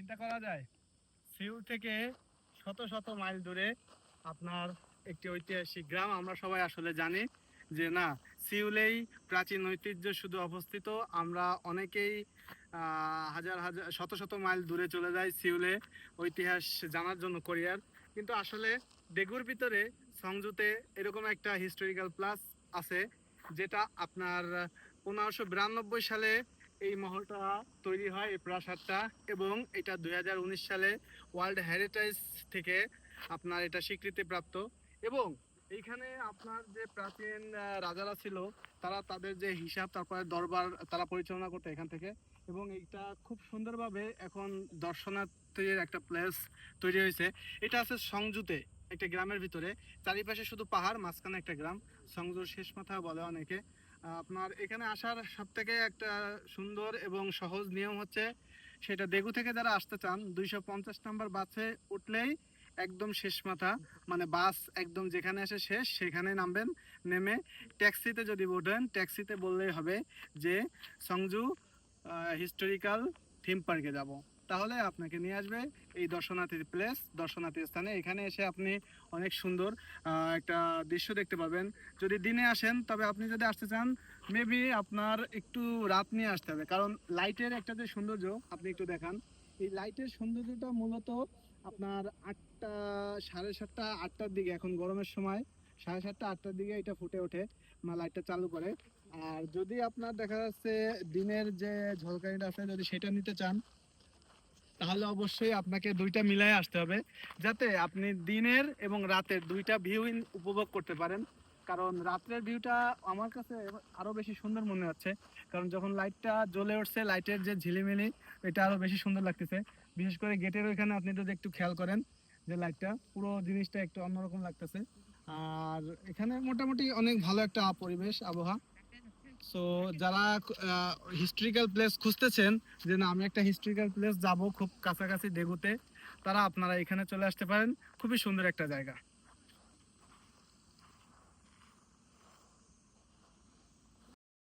চিন্তা করা যায় সিউল থেকে শত শত মাইল দূরে আপনার একটি ঐতিহাসিক গ্রাম। আমরা সবাই আসলে জানি যে না, সিউলেই প্রাচীন ঐতিহ্য শুধু অবস্থিত। আমরা অনেকেই হাজার হাজার শত শত মাইল দূরে চলে যাই সিউলে ঐতিহাস জানার জন্য কোরিয়ার। কিন্তু আসলে দেগুর ভিতরে সংজুতে এরকম একটা হিস্টোরিক্যাল প্লাস আছে, যেটা আপনার 1592 সালে এই মহলটা তৈরি হয়, এই প্রাসাদটা। এবং এটা 2019 সালে ওয়ার্ল্ড হেরিটেজ থেকে আপনার এটা স্বীকৃতি প্রাপ্ত। এবং এইখানে আপনার যে প্রাচীন রাজারা ছিল, তারা তাদের যে হিসাব, তারপরে দরবার তারা পরিচালনা করতো এখান থেকে। এবং এটা খুব সুন্দরভাবে এখন দর্শনার্থীর একটা প্লেস তৈরি হয়েছে। এটা আছে সংজুতে, একটা গ্রামের ভিতরে। চারিপাশে শুধু পাহাড়, মাঝখানে একটা গ্রাম, সংজুর শেষ মাথা বলে অনেকে। আপনার এখানে আসার সব থেকে একটা সুন্দর এবং সহজ নিয়ম হচ্ছে, সেটা দেগু থেকে যারা আসতে চান 250 নাম্বার বাসে উঠলেই একদম শেষ মাথা, মানে বাস একদম যেখানে আসে শেষ সেখানে নামবেন। নেমে ট্যাক্সিতে যদি ওঠেন, ট্যাক্সিতে বললেই হবে যে সংজু হিস্টোরিক্যাল থিম পার্কে যাব, তাহলে আপনাকে নিয়ে আসবে এই দর্শনার্থী প্লেস, দর্শনার্থী স্থানে। এখানে এসে আপনি অনেক সুন্দর একটা দৃশ্য দেখতে পাবেন যদি দিনে আসেন। তবে আপনি যদি আসতে চান, মেবি আপনার একটু রাত নিয়ে আসতে হবে, কারণ লাইটের একটা যে সৌন্দর্য আপনি একটু দেখান। এই লাইটের সৌন্দর্যটা মূলত আপনার 8টা, 7:30, 8টার দিকে, এখন গরমের সময় 7:30, 8টার দিকে এটা ফুটে ওঠে, লাইটটা চালু করে। আর যদি আপনার দেখা যাচ্ছে দিনের যে ঝলকানিটা আছে, যদি সেটা নিতে চান, তাহলে অবশ্যই আপনাকে দুইটা মিলাই আসতে হবে, যাতে আপনি দিনের এবং রাতের দুইটা ভিউ উপভোগ করতে পারেন। কারণ রাত্রের ভিউটা আমার কাছে আরো বেশি সুন্দর মনে হচ্ছে, কারণ যখন লাইটটা জ্বলে উঠছে, লাইটের যে ঝিলিমিলি, এটা আরো বেশি সুন্দর লাগতেছে। বিশেষ করে গেটের ওইখানে আপনি যদি একটু খেয়াল করেন, যে লাইটটা পুরো জিনিসটা একটু অন্যরকম লাগতেছে। আর এখানে মোটামুটি অনেক ভালো একটা পরিবেশ, আবহাওয়া। সো যারা হিস্ট্রিক্যাল প্লেস খুঁজতেছেন, যে না আমি একটা হিস্ট্রিক্যাল প্লেস যাব খুব কাছাকাছি দেগুতে, তারা আপনারা এখানে চলে আসতে পারেন। খুবই সুন্দর একটা জায়গা।